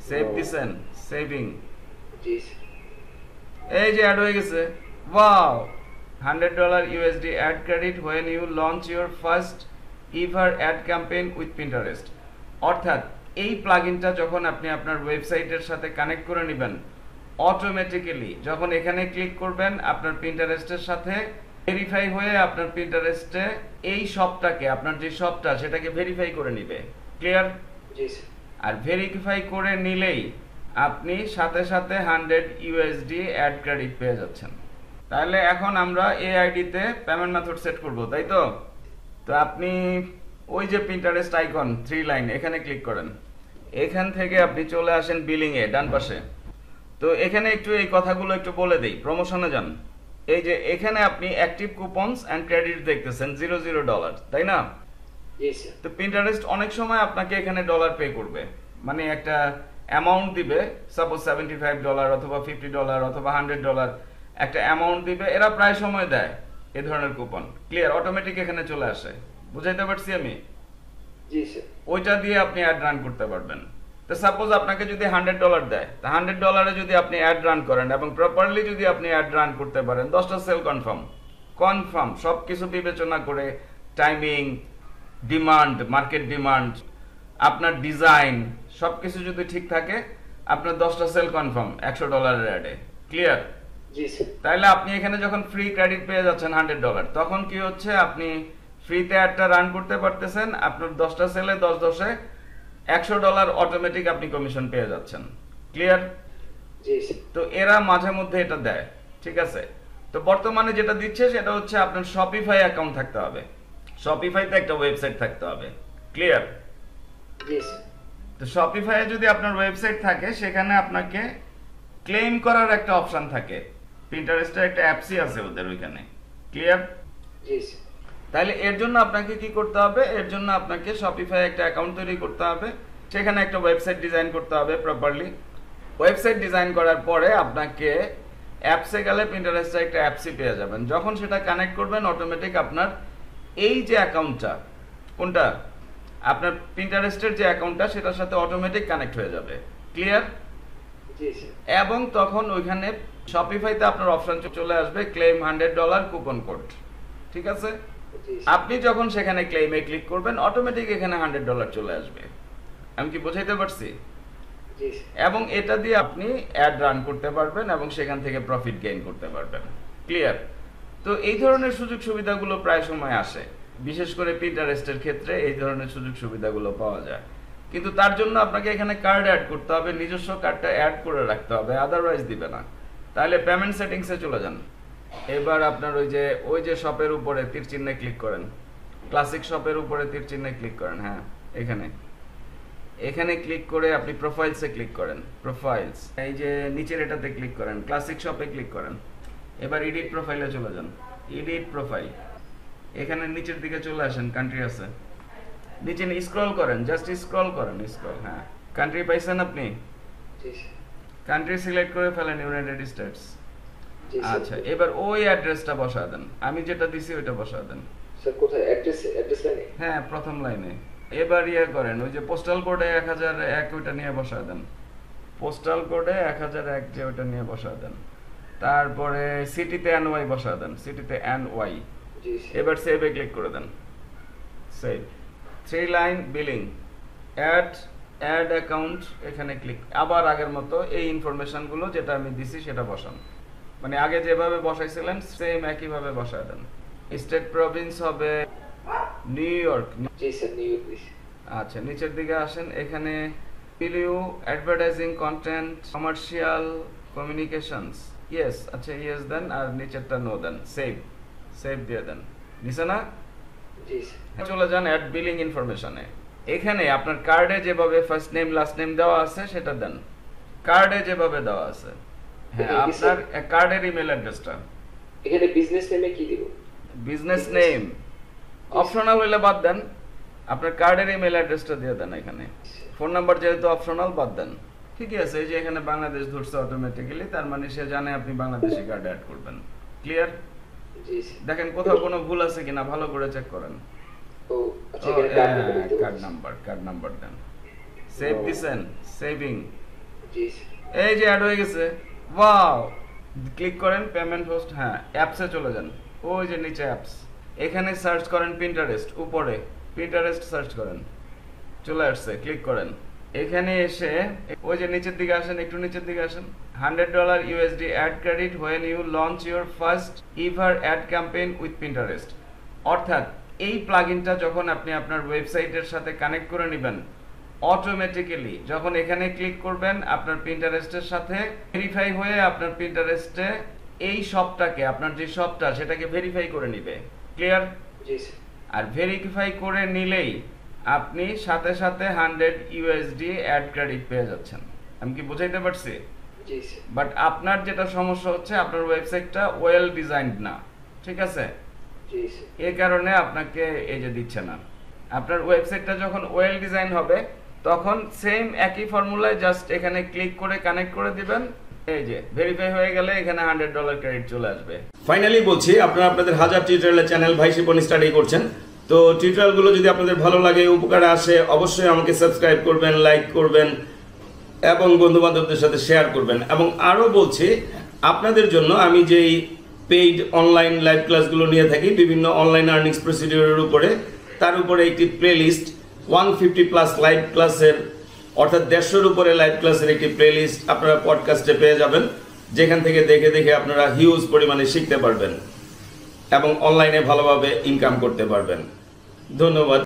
Save দিছেন, saving, জি এই যে অ্যাড হয়ে গেছে। Wow, $100 USD ad credit when you launch your first ever ad campaign with Pinterest। অর্থাৎ এই প্লাগইনটা যখন আপনি আপনার ওয়েবসাইটের সাথে কানেক্ট করে নেবেন, অটোমেটিক্যালি যখন এখানে ক্লিক করবেন আপনার পিন্টারেস্টের সাথে ভেরিফাই হয়ে আপনার পিন্টারেস্টে এই শপটাকে, আপনার যে শপটা সেটাকে ভেরিফাই করে নিবে। ক্লিয়ার? জি আর ভেরিফাই করে নিলেই আপনি সাথে সাথে 100 USD অ্যাড ক্রেডিট পেয়ে যাচ্ছেন। তাহলে এখন আমরা এই আইডিতে পেমেন্ট মেথড সেট করব, তাই তো? তো আপনি ওই যে পিন্টারেস্ট আইকন 3 লাইন, এখানে ক্লিক করেন। এখান থেকে আপনি চলে আসেন বিলিং এ, ডান পাশে। তো এখানে একটু এই কথাগুলো একটু বলে দেই, প্রমোশনে যান। এই যে এখানে আপনি অ্যাক্টিভ কুপনস এন্ড ক্রেডিট দেখতেছেন $00, তাই না? জি স্যার। তো পিন্টারেস্ট অনেক সময় আপনাকে এখানে ডলার পে করবে, মানে একটা অ্যামাউন্ট দিবে, সাপোজ $75 অথবা $50 অথবা $100 একটা অ্যামাউন্ট দিবে। এরা প্রায় সময় দেয় এই ধরনের কুপন। ক্লিয়ার? অটোমেটিক এখানে চলে আসে। বুঝাইতে পারছি আমি? জি স্যার। ওইটা দিয়ে আপনি অ্যাড রান করতে পারবেন। তো সাপোজ আপনাকে যদি $100 দেয়, তা $100 যদি আপনি অ্যাড রান করেন এবং প্রপারলি যদি আপনি অ্যাড রান করতে পারেন, 10টা সেল কনফার্ম সবকিছু বিবেচনা করে, টাইমিং, ডিমান্ড, মার্কেট ডিমান্ড, আপনার ডিজাইন সবকিছু যদি ঠিক থাকে, আপনার 10টা সেল কনফার্ম $100 অ্যাডে। ক্লিয়ার? জি স্যার। তাহলে আপনি এখানে যখন ফ্রি ক্রেডিট পেয়ে যাচ্ছেন $100, তখন কি হচ্ছে, আপনি ফ্রিতে অ্যাডটা রান করতে পারতেছেন। আপনার 10টা সেলে 10 $100 অটোমেটিক আপনি কমিশন পেয়ে যাচ্ছেন। ক্লিয়ার? জি স্যার। তো এরা মাঝে মধ্যে এটা দেয়, ঠিক আছে? তো বর্তমানে যেটা দিচ্ছে সেটা হচ্ছে আপনার শপিফাই অ্যাকাউন্ট থাকতে হবে, শপিফাইতে একটা ওয়েবসাইট থাকতে হবে। ক্লিয়ার? জি স্যার। তো শপিফাইয়ে যদি আপনার ওয়েবসাইট থাকে, সেখানে আপনাকে ক্লেম করার একটা অপশন থাকে। পিন্টারেস্টের একটা অ্যাপসই আছে ওদের ওইখানে। ক্লিয়ার? জি স্যার। তাহলে এর জন্য আপনাকে কি করতে হবে? এর জন্য আপনাকে শপিফাই একটা অ্যাকাউন্ট তৈরি করতে হবে, সেখানে একটা ওয়েবসাইট ডিজাইন করতে হবে প্রপারলি। ওয়েবসাইট ডিজাইন করার পরে আপনাকে অ্যাপসে গেলে পিন্টারেস্টের একটা অ্যাপসই পেয়ে যাবেন। যখন সেটা কানেক্ট করবেন, অটোমেটিক আপনার এই যে অ্যাকাউন্টটা, কোনটা আপনার পিন্টারেস্টের যে অ্যাকাউন্টটা, সেটার সাথে অটোমেটিক কানেক্ট হয়ে যাবে। ক্লিয়ার? জি স্যার। এবং তখন ওইখানে শপিফাইতে আপনার অপশন চলে আসবে ক্লেম $100 কুপন কোড। ঠিক আছে? জি স্যার। আপনি যখন সেখানে ক্লেমে ক্লিক করবেন, অটোমেটিক এখানে $100 চলে আসবে। আমি কি বোঝাইতে পারছি? জি স্যার। এবং এটা দিয়ে আপনি অ্যাড রান করতে পারবেন এবং সেখান থেকে প্রফিট গেইন করতে পারবেন। ক্লিয়ার? তো এই ধরনের সুযোগ সুবিধাগুলো প্রায় সময় আসে, বিশেষ করে পিন্টারেস্টের ক্ষেত্রে এই ধরনের সুযোগ সুবিধাগুলো পাওয়া যায়। কিন্তু তার জন্য আপনাকে এখানে কার্ড অ্যাড করতে হবে, নিজস্ব কার্ডটা অ্যাড করে রাখতে হবে, আদারওয়াইজ দিবে না। তাহলে পেমেন্ট সেটিংসে চলে যান। এবার আপনার ওই যে শপের উপরে তীর চিহ্নে ক্লিক করেন, ক্লাসিক শপের উপরে তীর চিহ্নে ক্লিক করেন। হ্যাঁ, এখানে ক্লিক করে আপনি প্রোফাইলসে ক্লিক করেন। প্রোফাইলস, এই যে নিচের এটাতে ক্লিক করেন, ক্লাসিক শপে ক্লিক করেন। এবার এডিট প্রোফাইলে চলে যান। এডিট প্রোফাইল, এখানে নিচের দিকে চলে আসেন, কান্ট্রি আছে, নিচে স্ক্রল করেন, জাস্ট স্ক্রল করেন, স্ক্রল। হ্যাঁ, কান্ট্রি পাইছেন আপনি? জি স্যার। কান্ট্রি সিলেক্ট করে ফেলেন, ইউনাইটেড স্টেটস। জি স্যার। আচ্ছা, এবার ওই অ্যাড্রেসটা বসা দেন, আমি যেটা দিছি ওইটা বসা দেন। স্যার কোথায়? অ্যাড্রেস লাইনে? হ্যাঁ, প্রথম লাইনে। এবার করেন, ওই যে পোস্টাল কোডে 1001 ওইটা নিয়ে বসা দেন। পোস্টাল কোডে 1001 যে ওইটা নিয়ে বসা দেন। তারপরে সিটিতে NY বসা দেন, সিটিতে NY। জি স্যার। এবার সেভে ক্লিক করে দেন। Save. 3 line billing, add account, এখানে ক্লিক। আবার আগের মতো এই ইনফরমেশনগুলো যেটা আমি দিছি সেটা বসান, মানে আগে যেভাবে বসাইছিলেন সেম একইভাবে বসায় দেন। স্টেট প্রভিন্স হবে নিউ ইয়র্ক। জি স্যার, নিউ ইয়র্ক। আচ্ছা, নিচের দিকে আসেন, এখানে video, advertising, content, commercial, communications, yes. আচ্ছা, ইয়েস দেন, আর নিচেরটা নো দেন। সেভ দিয়ে দেন। নিচে না? জি স্যার। চলে যান অ্যাড বিলিং ইনফরমেশনে। এখানে আপনার কার্ডে যেভাবে ফার্স্ট নেম লাস্ট নেম দেওয়া আছে সেটা দেন, কার্ডে যেভাবে দেওয়া আছে। হ্যাঁ, আপনার কার্ডের ইমেল অ্যাড্রেসটা। এখানে বিজনেস নেমে কি দিব? বিজনেস নেম অপশনাল হইলে বাদ দেন, আপনার কার্ডের ইমেল অ্যাড্রেসটা দিয়ে দেন। এখানে ফোন নাম্বার যেহেতু অপশনাল, বাদ দেন। ঠিকই আছে, এই যে এখানে বাংলাদেশ ধরছে অটোমেটিক্যালি, তার মানে সে জানে আপনি বাংলাদেশি কার্ড অ্যাড করবেন। ক্লিয়ার? জি স্যার। দেখেন কোথাও কোনো ভুল আছে কিনা ভালো করে চেক করেন। ও আচ্ছা, এখানে কার্ড নাম্বার দিতে হবে। কার্ড নাম্বার দেন। সেভ দিছেন, সেভিং, জি স্যার। এই যে অ্যাড হয়ে গেছে, ওয়াও। ক্লিক করেন পেমেন্ট হোস্ট, হ্যাঁ অ্যাপসে চলে যান, ওই যে নিচে অ্যাপস, এখানে সার্চ করেন পিন্টারেস্ট, উপরে পিন্টারেস্ট সার্চ করেন, চলে আসছে, ক্লিক করেন। এখানে এসে ওই যে নিচের দিকে আসেন, একটু নিচের দিকে আসেন, $100 USD ad credit when you launch your first ever ad campaign with Pinterest. অর্থাৎ এই প্লাগইনটা যখন আপনি আপনার ওয়েবসাইটের সাথে কানেক্ট করে নেবেন, অটোমেটিক্যালি যখন এখানে ক্লিক করবেন আপনার পিন্টারেস্টের সাথে ভেরিফাই হয়ে আপনার পিন্টারেস্টে এই শপটাকে, আপনার যে শপটা সেটাকে ভেরিফাই করে নিবে। ক্লিয়ার? জি স্যার। আর ভেরিফাই করে নিলেই আপনি সাথে সাথে 100 USD অ্যাড ক্রেডিট পেয়ে যাচ্ছেন। আমি কি বুঝাইতে পারছি? জি স্যার। বাট আপনার যেটা সমস্যা হচ্ছে আপনার ওয়েবসাইটটা ওয়েল ডিজাইনড না, ঠিক আছে? জি স্যার। এই কারণে আপনাকে এই যে দিচ্ছে না। আপনার ওয়েবসাইটটা যখন ওয়েল ডিজাইন হবে তখন সেম একই ফর্মুলায় জাস্ট এখানে ক্লিক করে কানেক্ট করে দিবেন, এই যে ভেরিফাই হয়ে গেলে এখানে $100 ক্রেডিট চলে আসবে। ফাইনালি বলছি, আপনারা আপনাদের হাজার টিউটোরিয়ালের চ্যানেল ভাই শিপন স্টাডি করছেন, তো টিউটোরিয়ালগুলো যদি আপনাদের ভালো লাগে, উপকারে আসে, অবশ্যই আমাকে সাবস্ক্রাইব করবেন, লাইক করবেন এবং বন্ধু বান্ধবদের সাথে শেয়ার করবেন। এবং আরও বলছি, আপনাদের জন্য আমি যেই পেইড অনলাইন লাইভ ক্লাসগুলো নিয়ে থাকি বিভিন্ন অনলাইন আর্নিংস প্রসিডিউরের উপরে, তার উপরে একটি প্লেলিস্ট 150+ লাইভ ক্লাসের, অর্থাৎ 150-এর উপরে লাইভ ক্লাসের একটি প্লেলিস্ট আপনারা পডকাস্টে পেয়ে যাবেন, যেখান থেকে দেখে দেখে আপনারা হিউজ পরিমাণে শিখতে পারবেন এবং অনলাইনে ভালোভাবে ইনকাম করতে পারবেন। ধন্যবাদ।